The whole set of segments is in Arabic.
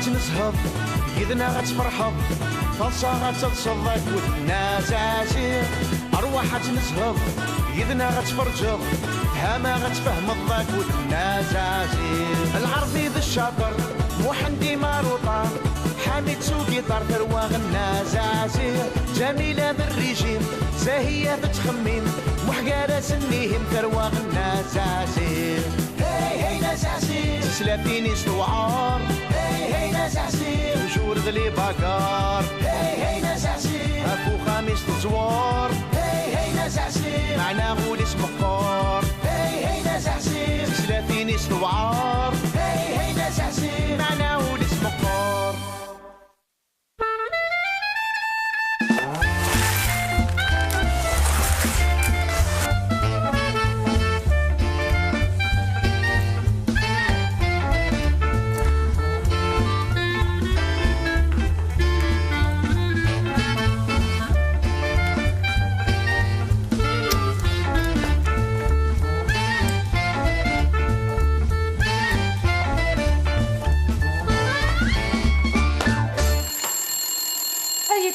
غتنسهض يدنا غتفرحض فالصا غتتصدق والناس عسير أرواح غتنسهض يدنا غتفرجض هما غتفهم الضاك والناس عسير العربي ذا الشاطر محندي ماروطار حامد سوقي طار ثرواغ الناس عسير جميلة بالريجيم زاهية بتخميم محقارة سنيهم ثرواغ الناس عسير هي هي ناس عسير سلاتيني استوعار هي هي ناس عسير وجور ذلي باكار هي هي ناس عسير اكو خامس تزوار هي هي ناس عسير معنا غول اسم قار هي هي ناس عسير سلاتيني استوعار هي هي ناس عسير معنا غول اسم قار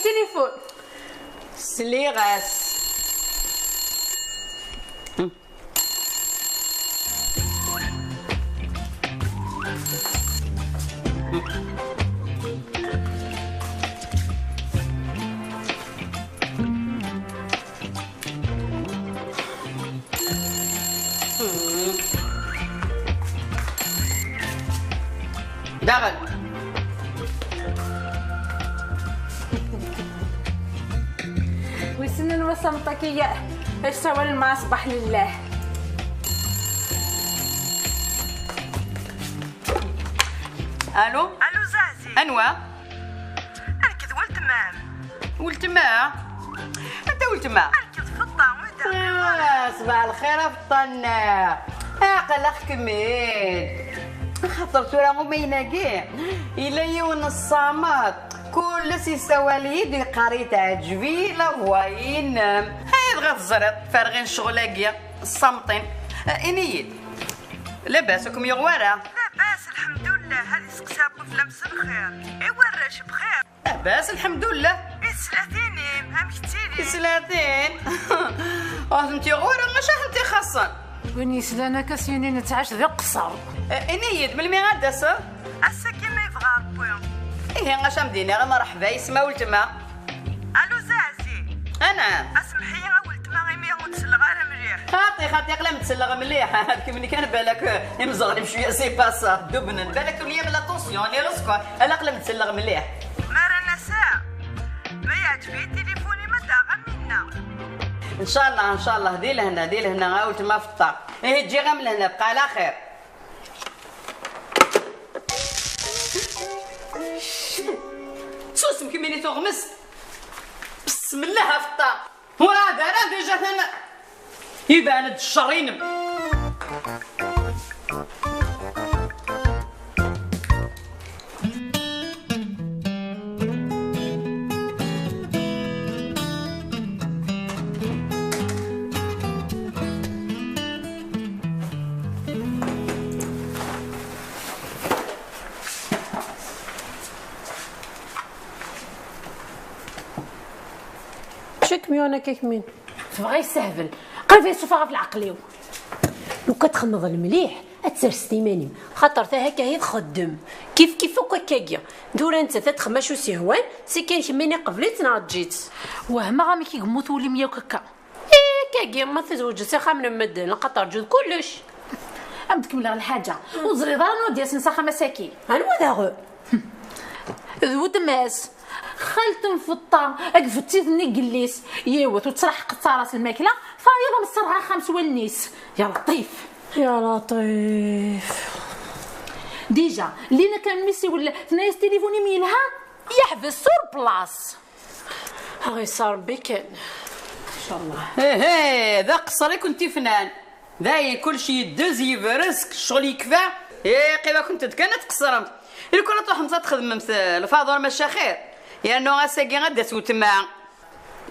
تليفون سليغاس دغل ويسنن وسمطك يا اش سوى الماء صباح لله. الو الو زازي انوا اركض ولتمام ولتما انت ولتما اركض في الطعم صباح الخير فطنا عقل اخ كميل خاطر ترى مو بيناكي الا يون الصامت كل سي سواليد قريت عجبي لا فواين هاي غتزرط فارغين شغلاكيا الصامتين انيد لاباسكم يا غواره لاباس الحمد لله. هذه سقسابو في لمس الخير ايوا الراش بخير لاباس الحمد لله. سلاتيني هم كتيري سلاتين انت غوره ماشي انت خاصه وني سلانا كاسيوني نتعاش ذي قصر انيد من مي غاداسه اسا كيما يبغى ربي. ايه غاش مدينه مرحبا يسما ولتما. الو زازي انا اسمحي ولتما غيمي ونتسلغ على مليح خاطي قلا متسلغ مليح هذاك ملي كان بالك يمزغني بشويه سي باسا دبنن بالك وليا من لاتونسيون لي راسكو الا قلا متسلغ مليح ما رانا ساعه ما يعجبني تليفوني ما داغا منا. ان شاء الله دي لهنا غاولت ما فطر ايه تجي غا من لهنا بقى على خير. سوسم كيميني تغمس بسم الله فطر وهذا راه ديجا هنا يبان هاد الشرين. شك ميونا كيك مين تبغى يسهبل قلبي يصفها في العقليو لو كتخمض المليح اتسرس تيمانيم خاطر تا هكا هي تخدم كيف هكاكيا دور انت تتخمش سيهوان سي كان كميني قبليت ناضجيت وهما غامي كيغموت ولي ميا وكاكا كاكيا ما تزوج سي خامن مدن قطر جود كلش ام تكمل الحاجه وزريضان وديس نسخه مساكين هانوا داغو ذو دماس خالتم في الطا اكفتيتني قليس ياوت وتصرح قطارات الماكله فايضا مصرها خمس والنيس يا لطيف يا لطيف ديجا لينا كان ميسي ولا ثنايا تليفوني ميلها يحبس سور بلاص هاي صار بكن ان شاء الله. ايه ذا قصري كنتي فنان ذاي كل شيء دوزي فرسك شغل يكفى ايه قيبا كنت كانت تقصرمت إلا كنا تروح تخدم الفاضل ماشي خير لأنه غاساكي غادا سوتما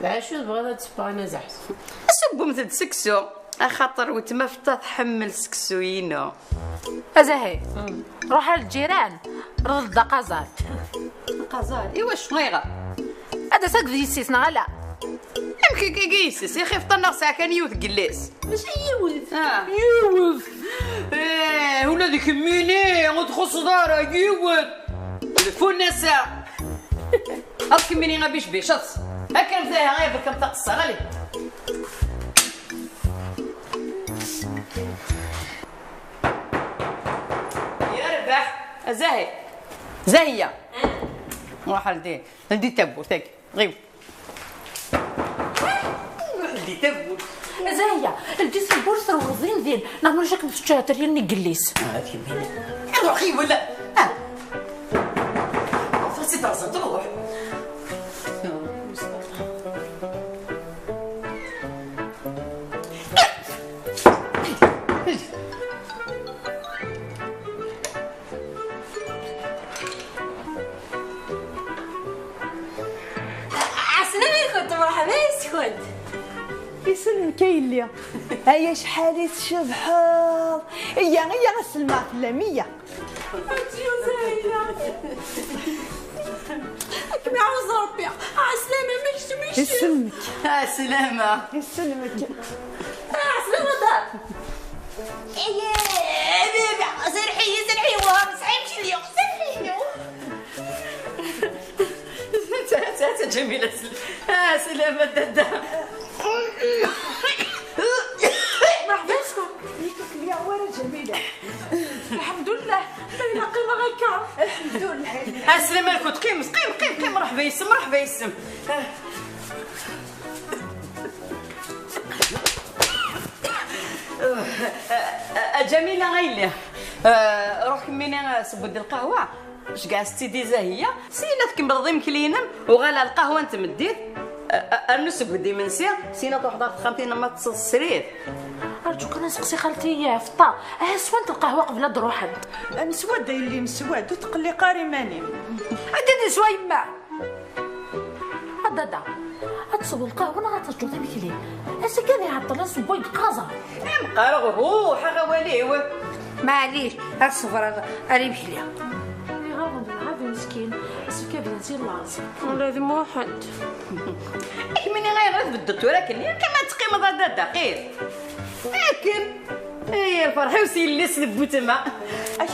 العشو بغا تسبق انا زحف سبو مثل سكسو خاطر وتما فتا تحمل سكسوينو ازاهي روح للجيران رد دقازات قزال ايوا شنيغه هذا ساك في يسيسنا غلا يمكن كيسس يا اخي فطرنا ساعه كان يوث قلاس ماشي يوث يوث ايه ولا ديك ميني غتخص دارها يوث الفنسة هاك ميني غبيش بيشص هكا نفداها غير بكم تقصى غالي يا ربح زاهية نروح لدي تبو تاك غيب لدي تبو زاهية الجيس البورصة وغزين ذين نعملو شكل الشاتر يلني قليس هاكي ميني روحي ولا فرسي ترزن تروح يسلمك يلي هيا شحال تشبحوا هي غسلمة في اللمية انتي يا زاهية كمي عاوز ربي عسلامة ماشي يسلمك سلامة يسلمك عسلامة دار يا سرحي وها مسحيمش اليوم سرحي جميلة سلامة دادا مرحبا شكون يا ورا جميلة الحمد لله باينة قيمة غيكا الحمد لله سلامة لكم قيم مرحبا يسم جميلة غيلي روح كميني سبود القهوة اش كاع ستي زاهية سينا تكمل مكلينا وغالا القهوة انت مديت النس بدي من سينا تحضر خمتين ما تصل السرير أرجوك أنا نسقسي خالتي فطا سوانت القهوة قبل تروح مسودة اللي مسواد وتقلي قاري ماني عدني شوي ما هذا أتصب القهوة أنا غترجو ذا مثلي أسا كان يعطل السبوي قازا مقارغ روح غواليوه معليش الصفر قريب حليا هذا مسكين اسكا بنتي الله لازم واحد مني غير بدت ولكن كما تقيم هذا دقيق لكن هي فرحي وسيلي سلب تما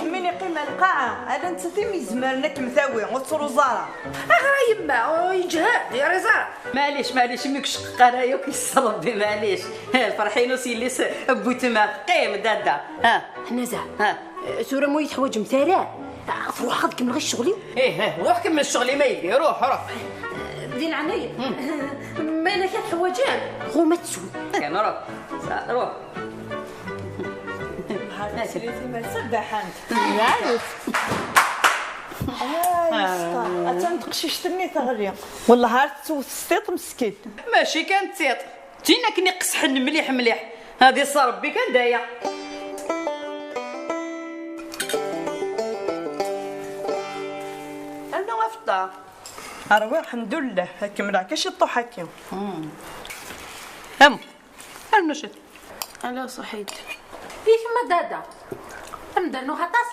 مني قيمة القاعة هذا انت تيمي زمرنك مثاوي وتصرو زارة أغرى يما يجهد يا رزارة معليش ميك شق قرايا وكيصرف بي معليش الفرحين وسيلي بو تما قيم دادا حنا زعما سورة مويت حوايج مثالات روح خد كمل غير شغلي روح كمل شغلي ما يدي روح ذي العناية ما انا كان حواجات هو ما تسوي كان روح هذا سليتي ما تصدح انت عارف اتنقشيش تني تغري والله هارت وستيط مسكين ماشي كانت تيط تينا كني قصحن مليح هذه صربي كان دايا انا وافطه اروي الحمد لله كمل كاش يطوح هكا انا شت انا صحيت فيك ما دادا امدنو خطاس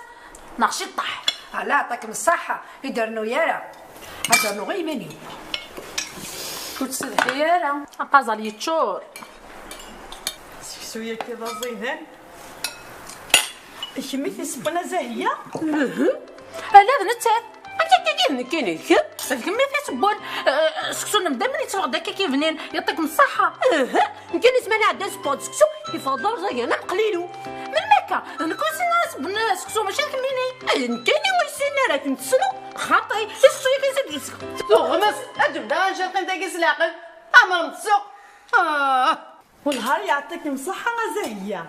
ناقشي طاح الله يعطيكم الصحة يدرنو يارا هدرنو غير مني كنت صدق يارا قازال يتشور شوية كذا زينان كميتي سبنا زاهية لا نتاع انت كاين كمي في سبون سكسو نبدا من يتغدا كيفنين يعطيكم الصحة كاين اسمعني عندنا سبون سكسو يفضل زي انا مقليلو من مكة انا كون سناس بنا سكسو ماشي كميني كاين ويسنا راك نتسنو خاطي سكسو يكيزيد يسكت غمس ادبدا نشرقين داكيس العقل امر متسوق والنهار يعطيكم صحة زاهية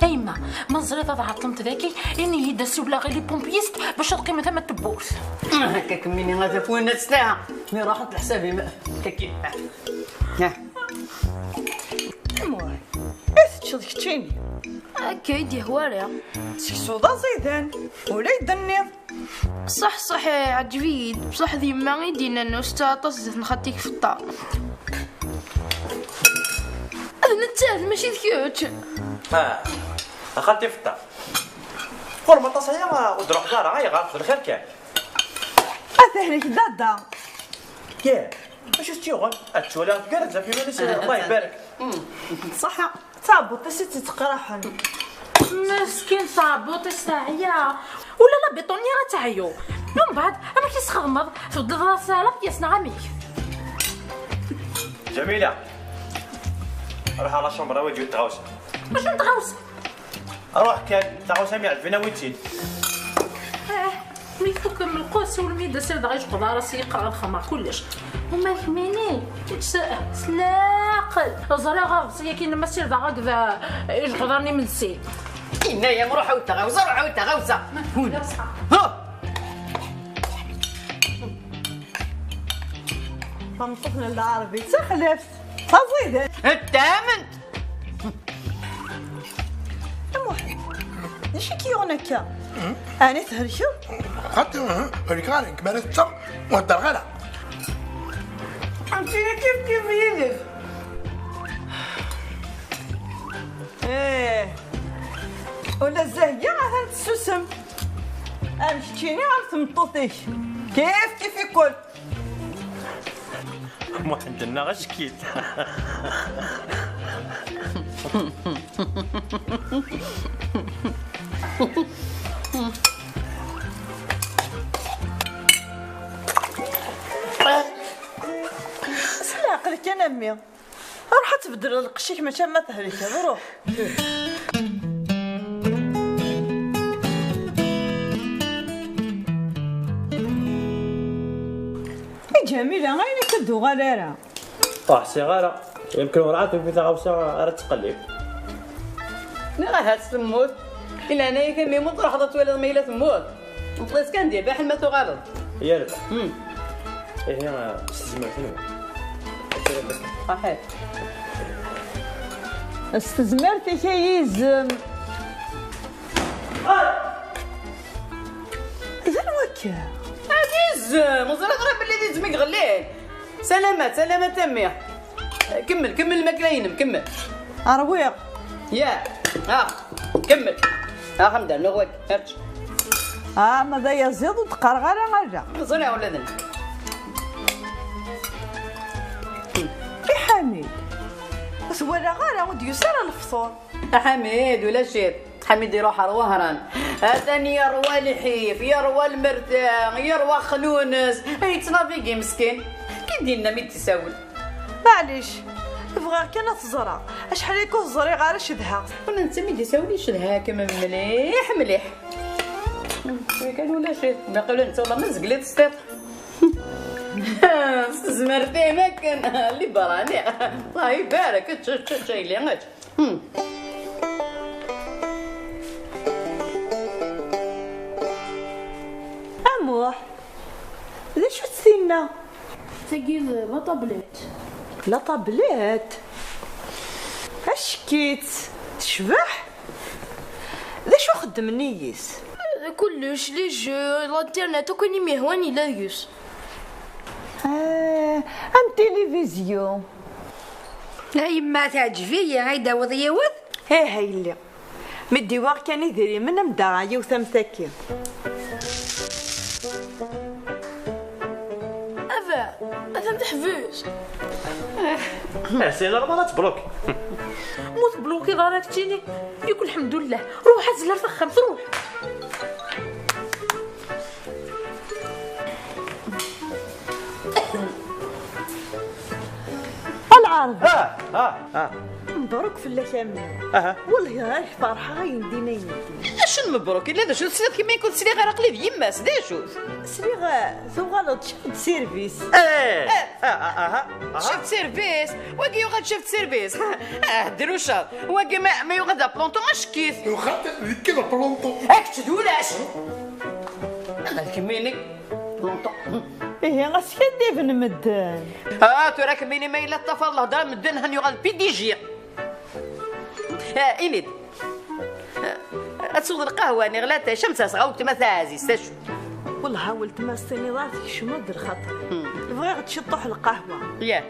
ايما منظري هذا عطلمت ذاكي اني يدسوا بلا غير لي بومبيست باش القيمه ثما تبوس هكاك مني غادي فوين الساعه مي راحت لحسابي ما هكاكي المهم تشدكتيني هكا يدي هواري. سكسو دا زيدان ولا يدنيض. صح عجبيد بصح ديما يدينا نوستا تصدت نخطيك في الدار. انا نتاهل ماشي ذكيوتش. خالتي في الدار فورما تصايا ودروح دارها غير غارف الخير كان أثهلك دادا ياه واش ستيوغن اتشولا تقرز في باليس الله يبارك صح صابو تسيت تقراحن مسكين صابوط الساعية ولا لا بيطوني غتعيو من بعد انا كيسخمض في الدراسة يسنا عميك. جميلة روح على شومبرا ويجي تغوص. واش نتغوص؟ روح كان تغوص ميعاد فينا وين تسيد. ملي يفك من القوس والميدا سير دغيا يقضى راسي يقرا الخمر كلش وما يهمني سلاقل زرا غاصيه كي لما سير دغا يقدرني من السيد إنا نروح وتغوصة روح وتغوصة هنا ها منطقنا العربي تخلف تزيد الثامن ايش كيونك انا تهرشو حتى ريكارين كمان الصم والدرغلة عمتينا كيف يلف ايه ولا الزهية عاد تسوسم امشتيني عاد تمطوطيش كيف يكون واحد لنا غشكيت سلا عقلك يا نمي روح تبدل القشيك ما ما تهلك روح جميلة غير كدو غلارة طاح صغيرة يمكن ورعاتك في تغوصة راه تقلب لا هات تموت إلا أنا كان يموت راح تولد ميلة تموت نطلس كان دير بحال ما تغلط يا ربح إيه هي استزمر شنو صحيح استزمرتي كيزم إذا وكا عزيز مزرعة راه باللي ديزمك غليل سلامات تامية كمل الماكلة ينم كمل عرويق يا كمل حمدا نغوك هرش ماذا يزيد وتقرغر غرا صنع ولدنا حميد بس ولا غير ود يسار الفطور حميد ولا شيء حميد يروح روهران هاتني يروى الحيف يروى المرتاح يروى خنونس يتنافيقي مسكين كي دينا مي تساول معليش بغا كان تزرع اشحال يكون الزري غير شدها وانا نسمي دي ساولي شدها كما مليح كان ولا شيء باقي ولا انت والله ما زقليت السطيط استزمرتي ما كان اللي براني الله يبارك شي لي غاش اموح ليش تسينا تاقي لا طابليت لا طابلات اشكيت تشبح ليش خدم نيس كلش لي جو الانترنت وكوني مهواني لا يوس ام تلفزيون هاي ما تعجبي هاي داوض يوض هاي اللي مدي واق كان يدري من مدعي وثمتكي أفا متحفوش سي نورمال تبروك موت بلوكي ضربتيني يقول الحمد لله روح ازلر فخم تروح العرض مبروك في اللكامل والله هاي فرحة يندينا يندي شنو مبروك الا شو سير كيما يكون سيري غير قليب يماس دا شو سريغ ثوغالط شفت سيرفيس شفت سيرفيس واقي يغاد شفت سيرفيس دروشة واقي ما يغاد بلونطو ما شكيت وخاطر كذا بلونطو هاك تدولاش انا كميني بلونطو ايه غاسكن ديفن مدان ترى كميني ما الا الطفل الهضره مدن هن يغاد بي دي جي إنيد تسوق القهوه اني غلات شمس صغاوت ما ثازي تشو والله ولت ما استني ضاتي شمد الخطر بغيت تشطح القهوه يا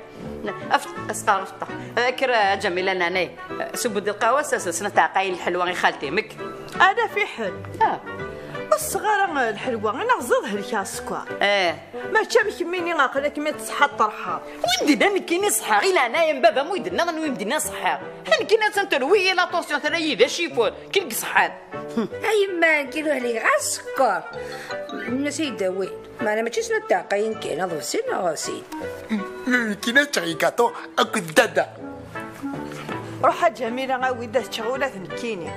اسقار افطر كرا جميله ناني سبد القهوه سنه تاع قايل الحلوه غير خالتي مك انا في حل الصغيره الحلوه انا غزضها لك السكر ما تشابك مني غاقلك ما تصحى الطرحه ويدنا نكيني صحا غير انايا من بابا ويدنا غنوي مدينا صحا هنكينا تنتروي لا طونسيون ترى ذا شيفون كي صحان اي ما كيلو عليك على السكر الناس يداوي ما انا ماشي سنه تاع قاين كاين هذا سنه غاسين كينا تشغي كاتو اكو دادا روح جميله غاويده شغوله نكيني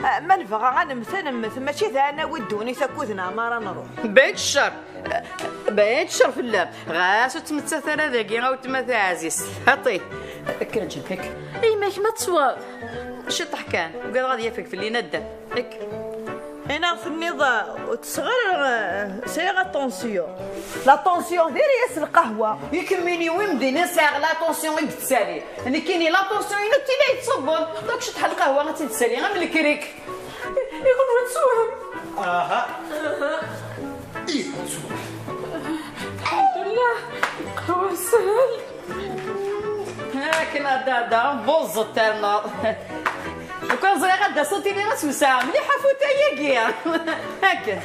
ما نبغى انا مثلا ماشي ذا انا ودوني تاكوذنا ما راه نروح بعيد الشر في اللاب غاسو تمتثل ذاكي غاو تمثل عزيز هطي كرا جنبك اي ماك ما تصواب شي طحكان وقال غادي يفك في اللي ندى هيك هنا في النظام وتصغر سيغا طونسيون لا طونسيون ديري ياس القهوه يكميني ويمدينا ساغ لا طونسيون يتسالي انا كايني لا طونسيون ينو تيلا يتصبون داك شي القهوه غتتسالي غير من الكريك يقول نتسوهم ايه نسوق الحمد لله قهوه سهل هاكنا دادا بوزت تاع النار وكان زي غدا صوتي لي راس وساعه مليحه فوتا ياكيا هكا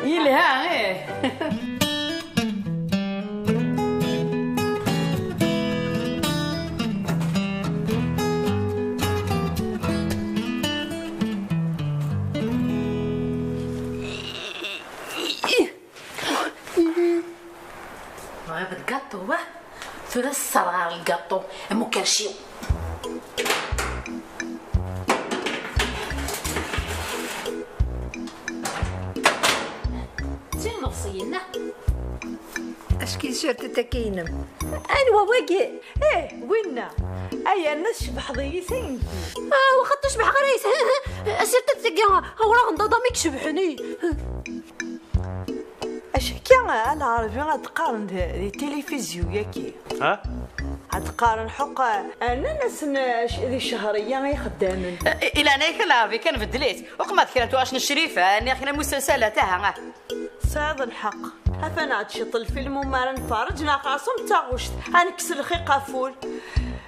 يلها ايه غابت قاطو واه في الصغار القاطو مو كرشيو اشكي شرت تكينم انا واقع وينا اي الناس شبح ضيسين واخا تشبح غريس سيرت تلقى اوراق نضاضا ميك شبحني اش كان العربي غتقارن دي تلفزيون ياكي غتقارن حق انا ناس ذي شهريه غير خدامين الى انا كلافي كان بدليت وقمت كانت واش الشريفه اني اخينا مسلسله تاعها صاد الحق افنا عتشط الفيلم وما نفرج ناقصهم تاغوشت انكس الخيقه فول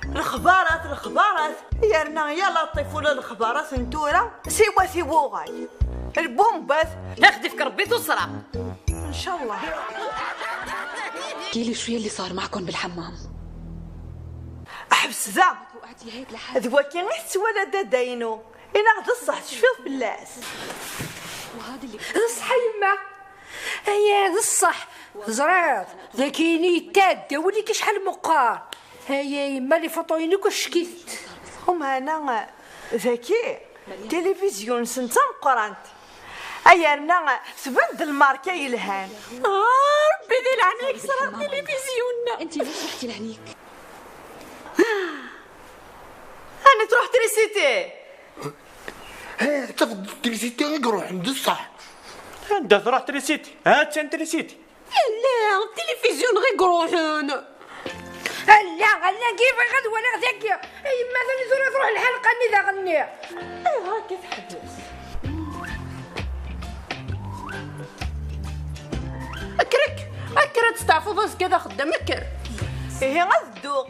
الخبارات يرنا يا لطيف ولا الخبارات نتورا سوا غاي البومبات ناخذ في ربي تصرى ان شاء الله احكيلي شويه اللي صار معكم بالحمام احبس ذا ذوا كي غير ولا داينو انا غد الصح شفيت باللاس وهذا اللي الصح يما هيا هذا الصح زرات ذاكيني تادا ولي كي شحال مقار هيا يما اللي فطوينك وشكيت هم انا ذكي تلفزيون سنتم قرانت ايرنا تبدل الماركه يلهان ربي ذي لعنيك صرا تلفزيوننا انت ليش رحتي لهنيك انا تروح تريسيتي تفضل تريسيتي غير روح عند الصح انت تروح تريسيتي هات انت تريسيتي لا التلفزيون غير قروحون لا كيف غدوه لا ذاك اي مثلا تروح الحلقه اني ذا غني هاكا تحبس اكرت تستعفض كذا خدام اكر هي غدو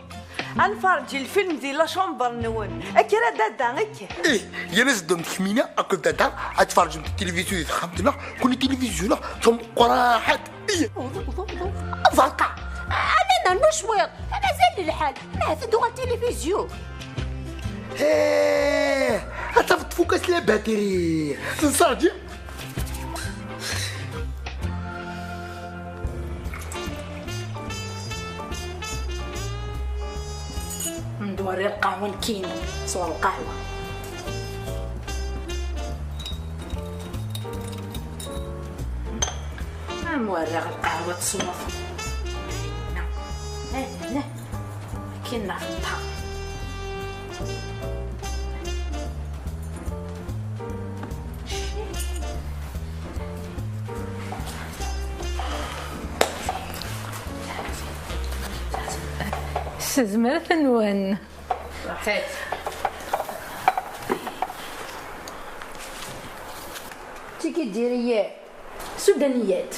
انفرج الفيلم دي لا شومبر نون اكرا دادا غيك يا ناس دوم تخمينه اكل دادا اتفرج في التلفزيون خمتنا كل تلفزيون ثم قراحات فقع انا المشوير انا زال الحال ما تدوغ التلفزيون اتفضل فوكس لا باتري تنصاجي ندوري القهوه نكين صور القهوه مورغ القهوه تصوف هنا كاين نحطها زمرت نون راحت اختي كي ديري سودانيات.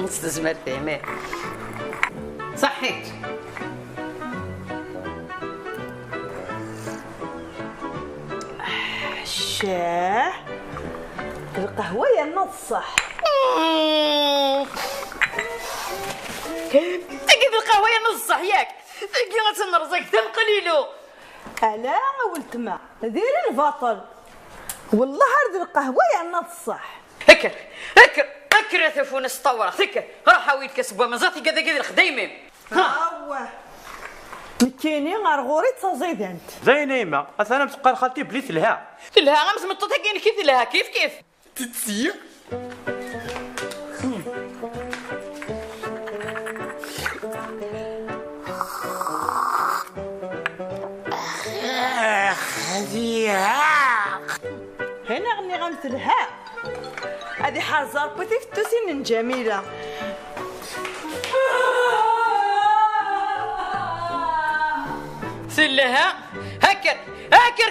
استزمرتي ماء صحيت. الشاه القهوة يا نصح. تقي القهوة يا نصح ياك تقي غتنرزق تنقليلو. ألا ولت ما ديري البطل والله هرد القهوة يا نصح. هكر يا ثفون السطورة هكر راح ويد كسبوا مزاتي كذا الخديمة. ها مكيني غرغوري تصيد انت زي نيمة انا مسقر خالتي بلي تلها غمس مطوطة كاين كيف لها كيف تتسيق هنا غني غمثلها هذه حازر بوتي في التوسين جميلة. سلها هكر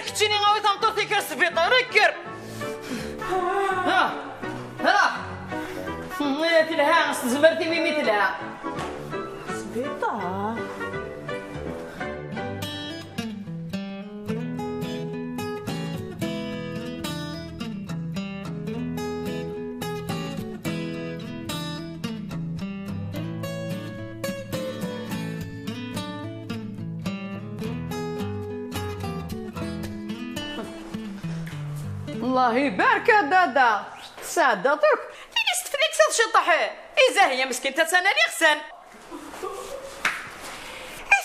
كتشيني غاوي تمطوطي كالسبيطة ركر ها تلها زمرتي ميمي تلها سبيطة. الله يبارك دادا سادة ترك تيجي فيك ساد شطح إذا هي مسكينة تسناني خسن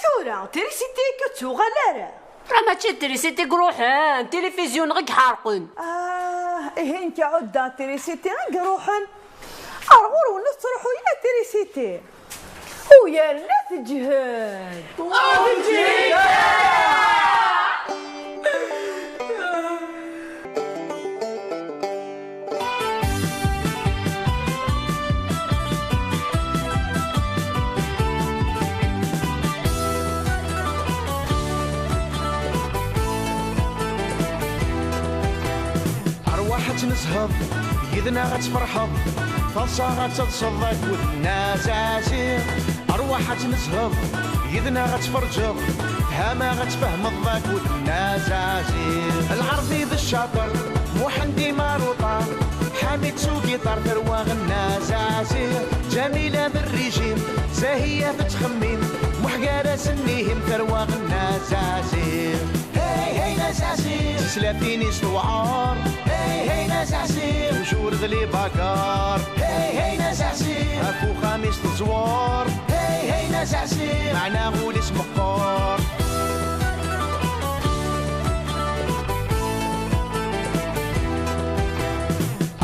ثورة تريسيتي كتوغالارا راه ماشي تريسيتي قروحان تلفزيون غير حارقون. إيه انت عدا تريسيتي غير روحن أرغور ونص تروحوا إلى تريسيتي ويا لا تجهد نسهض يدنا غتفرحض فالصا غتصدق والناس عسير أرواح نسهض يدنا غتفرجض هما غتفهم الضاك والناس عسير العرضي ذا الشاطر محندي ماروطة حامد سوقي طار ثرواغ الناس عسير جميلة بالريجيم زاهية بتخميم محقارة سنيهم ثرواغ الناس عسير هي ناس عسير سلافيني سوعار هي ناس عسير وجور ذلي باكار هي ناس عسير اكو خامس تزوار هي ناس عسير معنا غول اسم مقار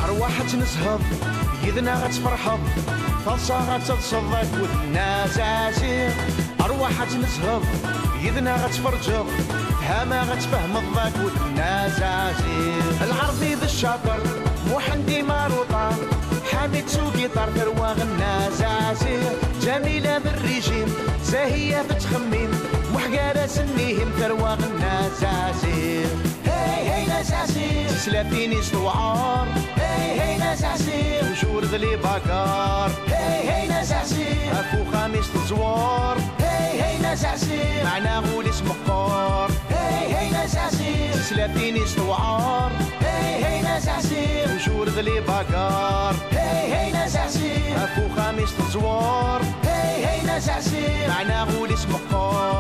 أرواح نسهض يدنا غتفرحض فالصا غتصدق والناس عسير أرواح نسهض يدنا غتفرجض هما غتفهم الضاك والناس عسير العرضي ذا الشاطر محندي ماروطة حامد سوقي طار ثرواغ الناس عسير جميلة بالريجيم زاهية بتخميم محقارة سنيهم ثرواغ الناس عسير هي ناس عسير سلافيني سوعار هي ناس عسير وجور ذلي باكار هي ناس عسير اكو خامس تزوار هي ناس عسير معنا غول اسم مقار هي ناس عسير سلافيني سوعار هي ناس عسير وجور ذلي باكار هي ناس عسير اكو خامس تزوار هي ناس عسير معنا غول اسم مقار